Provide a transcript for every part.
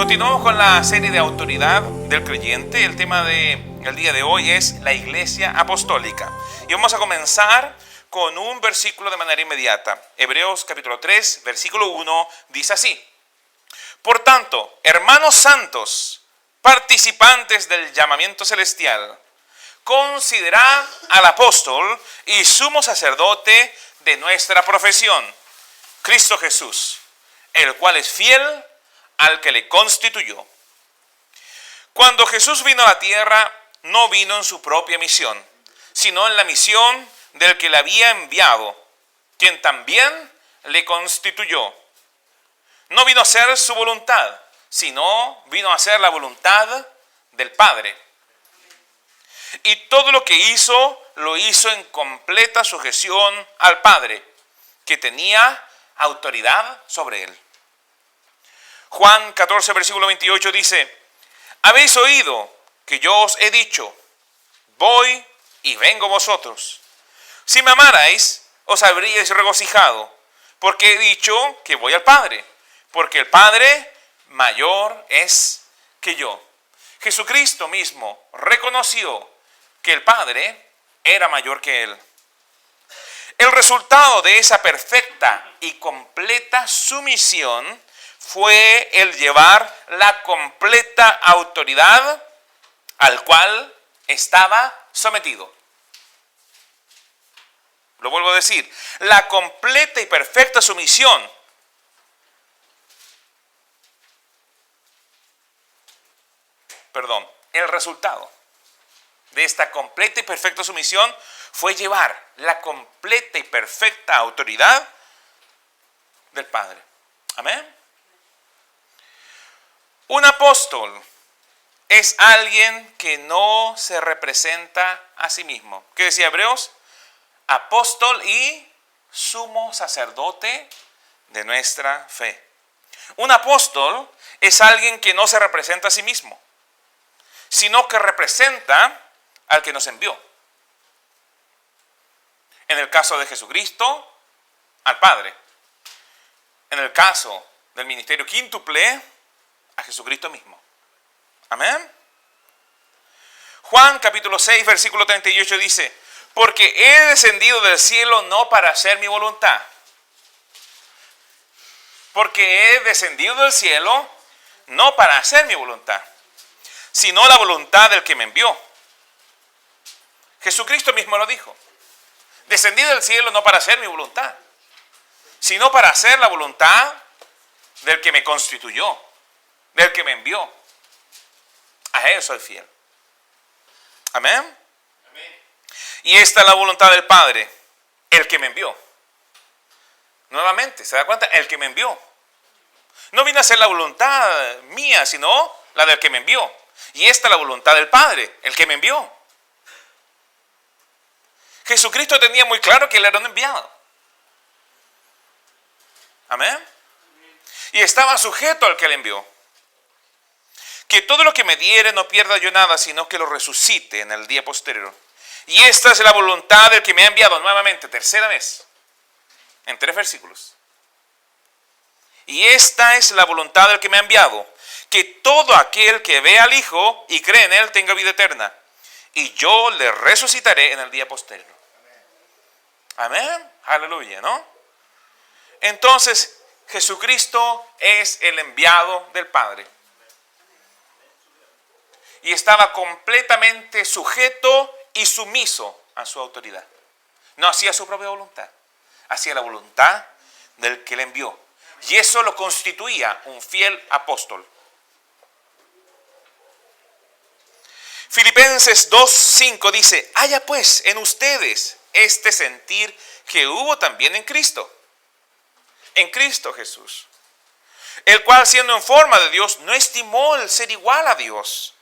Continuamos con la serie de autoridad del creyente. El tema del día de hoy es la iglesia apostólica. Y vamos a comenzar con un versículo de manera inmediata. Hebreos capítulo 3, versículo 1 dice así: Por tanto, hermanos santos, participantes del llamamiento celestial, considerad al apóstol y sumo sacerdote de nuestra profesión, Cristo Jesús, el cual es fiel al que le constituyó. Cuando Jesús vino a la tierra, no vino en su propia misión, sino en la misión del que le había enviado, quien también le constituyó. No vino a hacer su voluntad, sino vino a hacer la voluntad del Padre. Y todo lo que hizo, lo hizo en completa sujeción al Padre, que tenía autoridad sobre él. Juan 14, versículo 28 dice: Habéis oído que yo os he dicho, voy y vengo a vosotros. Si me amarais, os habríais regocijado, porque he dicho que voy al Padre, porque el Padre mayor es que yo. Jesucristo mismo reconoció que el Padre era mayor que él. El resultado de esa perfecta y completa sumisión fue el llevar la completa autoridad al cual estaba sometido. Lo vuelvo a decir, la completa y perfecta sumisión el resultado de esta completa y perfecta sumisión fue llevar la completa y perfecta autoridad del Padre. Amén. Un apóstol es alguien que no se representa a sí mismo. ¿Qué decía Hebreos? Apóstol y sumo sacerdote de nuestra fe. Un apóstol es alguien que no se representa a sí mismo, sino que representa al que nos envió. En el caso de Jesucristo, al Padre. En el caso del ministerio quíntuple, a Jesucristo mismo. Amén. Juan capítulo 6, versículo 38 dice: Porque he descendido del cielo no para hacer mi voluntad. Porque he descendido del cielo no para hacer mi voluntad, sino la voluntad del que me envió. Jesucristo mismo lo dijo. Descendí del cielo no para hacer mi voluntad, sino para hacer la voluntad del que me constituyó, del que me envió. A él soy fiel. Amén. Amén. Y esta es la voluntad del Padre, el que me envió. Nuevamente, ¿se da cuenta? El que me envió. No vino a ser la voluntad mía, sino la del que me envió. Y esta es la voluntad del Padre, el que me envió. Jesucristo tenía muy claro que él era un enviado. Amén. Y estaba sujeto al que le envió. Que todo lo que me diere no pierda yo nada, sino que lo resucite en el día posterior. Y esta es la voluntad del que me ha enviado, nuevamente, tercera vez, en 3 versículos. Y esta es la voluntad del que me ha enviado, que todo aquel que vea al Hijo y cree en él tenga vida eterna, y yo le resucitaré en el día posterior. Amén. Aleluya, ¿no? Entonces, Jesucristo es el enviado del Padre. Y estaba completamente sujeto y sumiso a su autoridad. No hacía su propia voluntad, hacía la voluntad del que le envió. Y eso lo constituía un fiel apóstol. Filipenses 2:5 dice: haya pues en ustedes este sentir que hubo también en Cristo Jesús, el cual siendo en forma de Dios no estimó el ser igual a Dios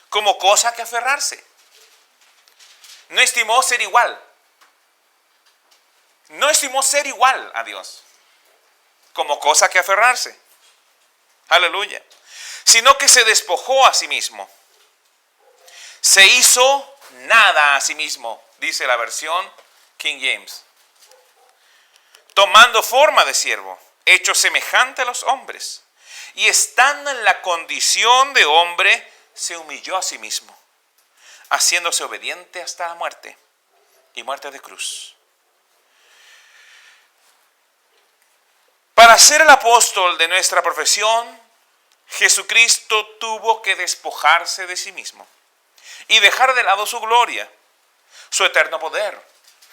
como cosa que aferrarse. No estimó ser igual. No estimó ser igual a Dios como cosa que aferrarse. Aleluya. Sino que se despojó a sí mismo. Se hizo nada a sí mismo, dice la versión King James. Tomando forma de siervo, hecho semejante a los hombres. y estando en la condición de hombre, se humilló a sí mismo, haciéndose obediente hasta la muerte y muerte de cruz. Para ser el apóstol de nuestra profesión, Jesucristo tuvo que despojarse de sí mismo y dejar de lado su gloria, su eterno poder,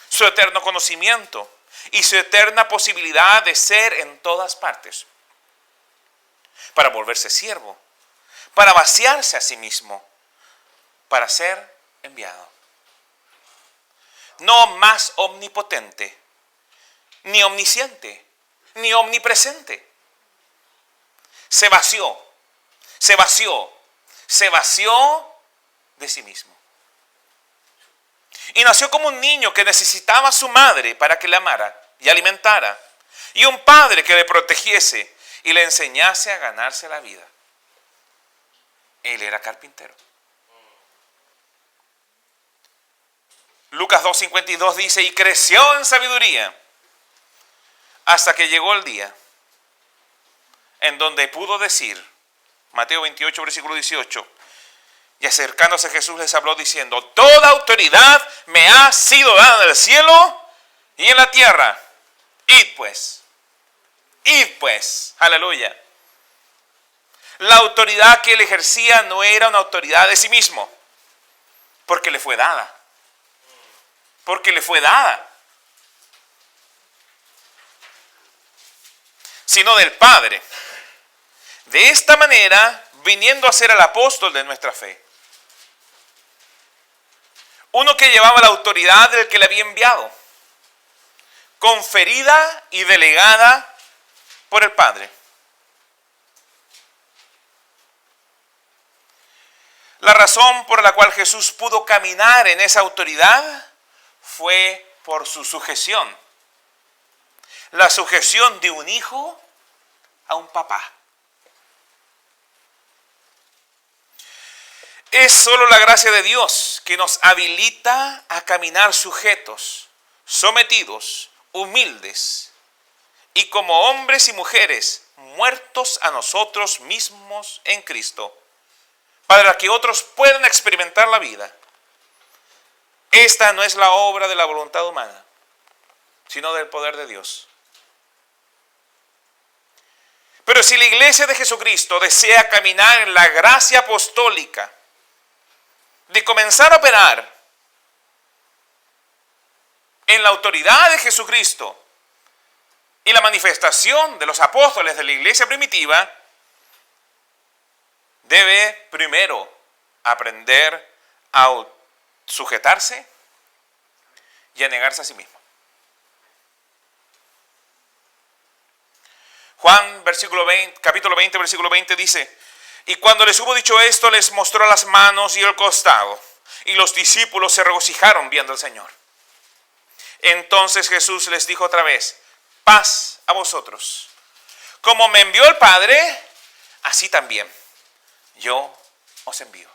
su eterno conocimiento y su eterna posibilidad de ser en todas partes, para volverse siervo, para vaciarse a sí mismo, para ser enviado. No más omnipotente, ni omnisciente, ni omnipresente. Se vació de sí mismo. Y nació como un niño que necesitaba a su madre para que le amara y alimentara, y un padre que le protegiese y le enseñase a ganarse la vida. Él era carpintero. Lucas 2:52 dice, y creció en sabiduría hasta que llegó el día en donde pudo decir, Mateo 28, versículo 18, y acercándose a Jesús les habló diciendo, toda autoridad me ha sido dada en el cielo y en la tierra. Id pues, aleluya. La autoridad que él ejercía no era una autoridad de sí mismo, porque le fue dada. Sino del Padre. De esta manera, viniendo a ser el apóstol de nuestra fe. Uno que llevaba la autoridad del que le había enviado, conferida y delegada por el Padre. La razón por la cual Jesús pudo caminar en esa autoridad fue por su sujeción. La sujeción de un hijo a un papá. Es solo la gracia de Dios que nos habilita a caminar sujetos, sometidos, humildes y como hombres y mujeres muertos a nosotros mismos en Cristo, para que otros puedan experimentar la vida. Esta no es la obra de la voluntad humana, sino del poder de Dios. Pero si la iglesia de Jesucristo desea caminar en la gracia apostólica, de comenzar a operar en la autoridad de Jesucristo y la manifestación de los apóstoles de la iglesia primitiva, debe primero aprender a sujetarse y a negarse a sí mismo. Juan capítulo 20, versículo 20 dice, y cuando les hubo dicho esto, les mostró las manos y el costado, y los discípulos se regocijaron viendo al Señor. Entonces Jesús les dijo otra vez, paz a vosotros. Como me envió el Padre, así también yo os envío.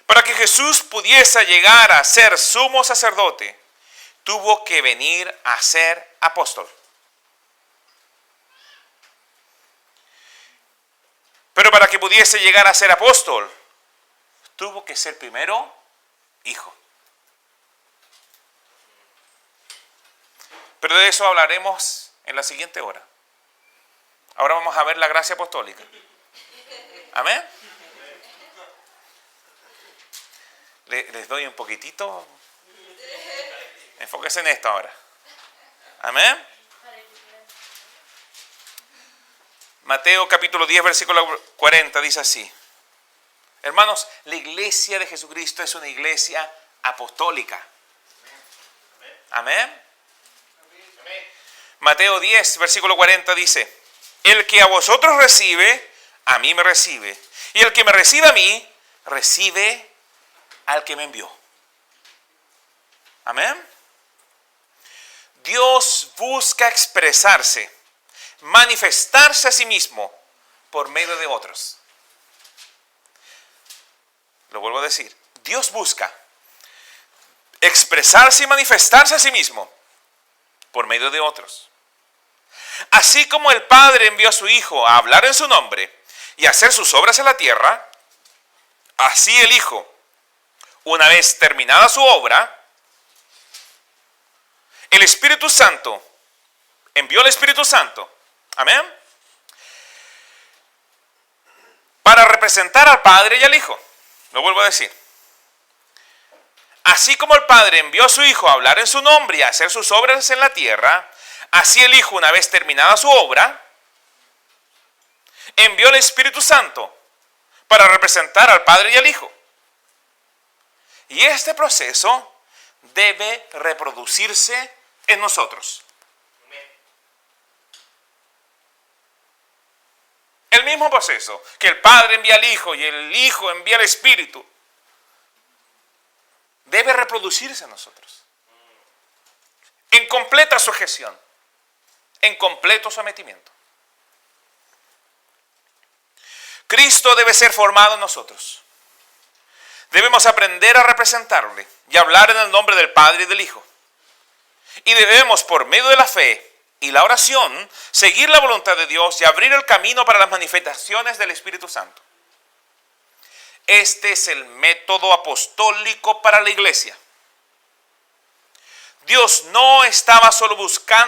Para que Jesús pudiese llegar a ser sumo sacerdote, tuvo que venir a ser apóstol. Pero para que pudiese llegar a ser apóstol, tuvo que ser primero hijo. Pero de eso hablaremos en la siguiente hora. Ahora vamos a ver la gracia apostólica. Amén. Les doy un poquitito. Enfóquense en esto ahora. Amén. Mateo capítulo 10, versículo 40 dice así. Hermanos, la iglesia de Jesucristo es una iglesia apostólica. Amén. Mateo 10, versículo 40 dice, el que a vosotros recibe, a mí me recibe. Y el que me recibe a mí, recibe al que me envió. Amén. Dios busca expresarse, manifestarse a sí mismo por medio de otros. Lo vuelvo a decir. Dios busca expresarse y manifestarse a sí mismo por medio de otros. Así como el Padre envió a su Hijo a hablar en su nombre y a hacer sus obras en la tierra, así el Hijo, una vez terminada su obra, el Espíritu Santo, envió al Espíritu Santo, amén, para representar al Padre y al Hijo. Lo vuelvo a decir. Así como el Padre envió a su Hijo a hablar en su nombre y a hacer sus obras en la tierra, así el Hijo, una vez terminada su obra, envió al Espíritu Santo para representar al Padre y al Hijo. Y este proceso debe reproducirse en nosotros. El mismo proceso que el Padre envía al Hijo y el Hijo envía al Espíritu debe reproducirse en nosotros. En completa sujeción, en completo sometimiento. Cristo debe ser formado en nosotros. Debemos aprender a representarle y hablar en el nombre del Padre y del Hijo. Y debemos, por medio de la fe y la oración, seguir la voluntad de Dios y abrir el camino para las manifestaciones del Espíritu Santo. Este es el método apostólico para la iglesia. Dios no estaba solo buscando